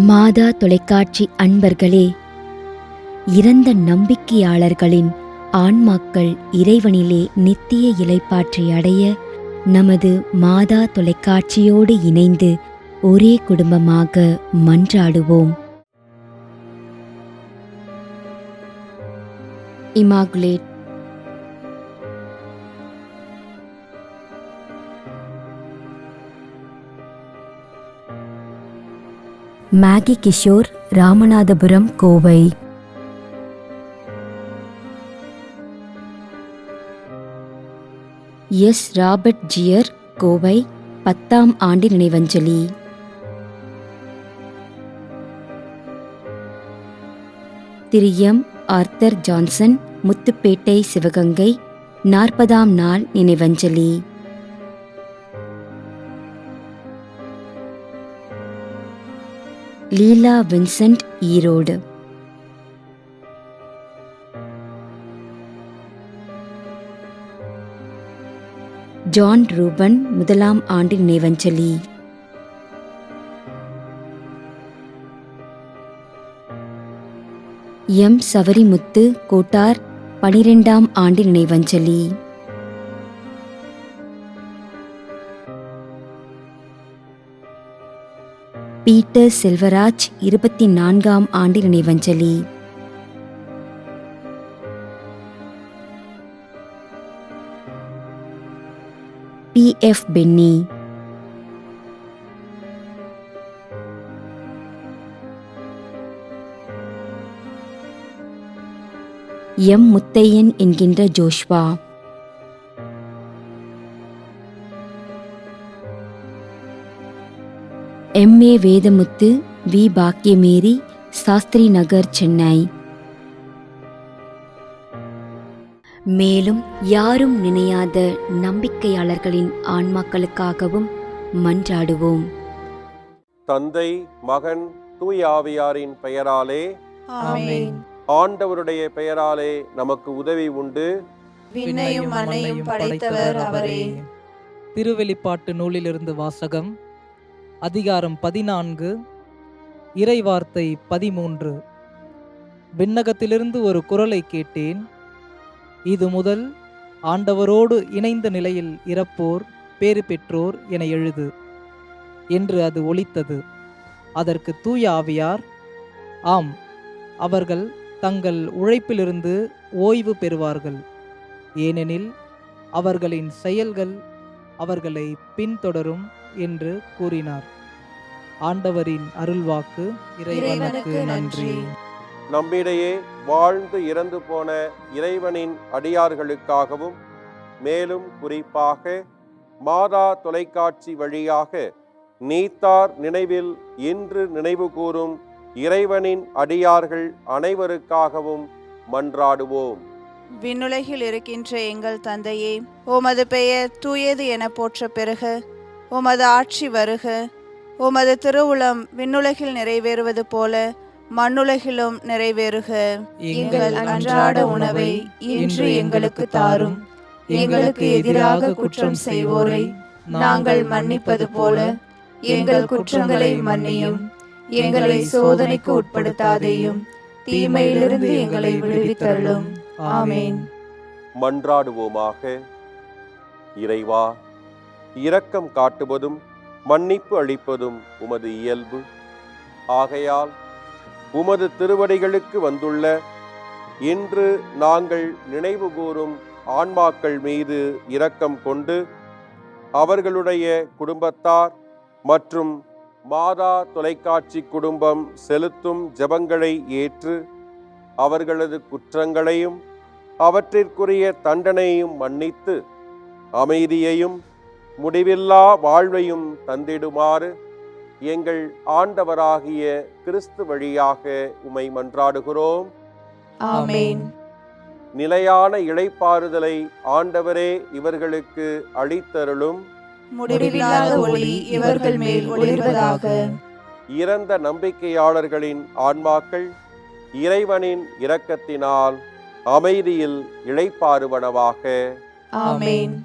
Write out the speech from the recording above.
மாதா தொலைக்காட்சி அன்பர்களே, இறந்த நம்பிக்கையாளர்களின் ஆன்மாக்கள் இறைவனிலே நித்திய இளைப்பாற்றி அடைய நமது மாதா தொலைக்காட்சியோடு இணைந்து ஒரே குடும்பமாக மன்றாடுவோம். Immaculate, Maggie Kishore, Ramanathapuram, Kovai. S. Robert ஜியர், கோவை, 10ஆம் ஆண்டு நினைவஞ்சலி. திரு M. Arthur Johnson, Muthupettai, Sivaganga, 40ஆம் நாள் நினைவஞ்சலி. Leela Vincent, Erode. John Reuben, 1ஆம் ஆண்டு நினைவஞ்சலி. எம். சவரிமுத்து, கோட்டார், 12ஆம் ஆண்டு நினைவஞ்சலி. பீட்டர் செல்வராஜ், 24ஆம் ஆண்டு நினைவஞ்சலி. P. F. Benny. M. Muthaiyan என்கின்ற Joshua. MA. Vedamuthu, V. Bakkiyamary, Sastri Nagar, Chennai. மேலும் யாரும் நினையாத நம்பிக்கையாளர்களின் ஆன்மாக்களுக்காகவும் மன்றாடுவோம். தந்தை, மகன், தூய ஆவியாரின் பெயராலே ஆமென். ஆண்டவருடைய பெயராலே நமக்கு உதவி உண்டு. விண்ணையும் மண்ணையும் படைத்தவர் அவரே. திருவெளிப்பாட்டு நூலிலிருந்து வாசகம். அதிகாரம் 14, இறைவார்த்தை 13. விண்ணகத்திலிருந்து ஒரு குரலை கேட்டேன். இது முதல் ஆண்டவரோடு இணைந்த நிலையில் இறப்போர் பேறு பெற்றோர் என எழுது என்று அது ஒலித்தது. அதற்கு தூய ஆவியார், ஆம், அவர்கள் தங்கள் உழைப்பிலிருந்து ஓய்வு பெறுவார்கள், ஏனெனில் அவர்களின் செயல்கள் அவர்களை பின்தொடரும் என்று கூறினார். ஆண்டவரின் அருள்வாக்கு. இறைவனுக்கு நன்றி. நம்மிடையே வாழ்ந்து இறந்து போன இறைவனின் அடியார்களுக்காகவும், மேலும் குறிப்பாக மாதா தொலைக்காட்சி வழியாக நீத்தார் நினைவில் இன்று நினைவு கூறும் இறைவனின் அடியார்கள் அனைவருக்காகவும் மன்றாடுவோம். விண்ணுலகில் இருக்கின்ற எங்கள் தந்தையே, உமது பெயர் தூயது என போற்ற பெறுக. உமது ஆட்சி வருக. உமது திருவுளம் விண்ணுலகில் நிறைவேறுவது போல மண்ணுலகிலும் நிறைவேறுக. எங்கள் அன்றாட உணவை இன்று எங்களுக்கு தாரும். எங்களுக்கு எதிராக குற்றம் செய்வோரை நாங்கள் மன்னிப்பது போல எங்கள் குற்றங்களை மன்னியும். எங்களை சோதனைக்கு உட்படுத்தாதேயும், தீமையிலிருந்து எங்களை விடுவித்தருளும். ஆமென். மன்றாடுவோமாக. இறைவா, இரக்கம் காட்டுவதும் மன்னிப்பு அளிப்பதும் உமது இயல்பு. ஆகையால் உமது திருவடிகளுக்கு வந்துள்ள இன்று நாங்கள் நினைவு கூறும் ஆன்மாக்கள் மீது இரக்கம் கொண்டு அவர்களுடைய குடும்பத்தார் மற்றும் மாதா தொலைக்காட்சி குடும்பம் செலுத்தும் ஜெபங்களை ஏற்று அவர்களது குற்றங்களையும் அவற்றிற்குரிய தண்டனையும் மன்னித்து அமைதியையும் முடிவில்லா வாழ்வையும் தந்திடுமாறு எங்கள் ஆண்டவராகிய கிறிஸ்து வழியாக உம்மை மன்றாடுகிறோம். ஆமென். நிலையான இளைப்பாறுதலை ஆண்டவரே இவர்களுக்கு அளித்தருளும். முடிவில்லாத ஒளி இவர்கள் மேல் ஒளிர்வதாக. இறந்த நம்பிக்கையாளர்களின் ஆன்மாக்கள் இறைவனின் இரக்கத்தினால் அமைதியில் இளைப்பாறுவனவாக. ஆமென்.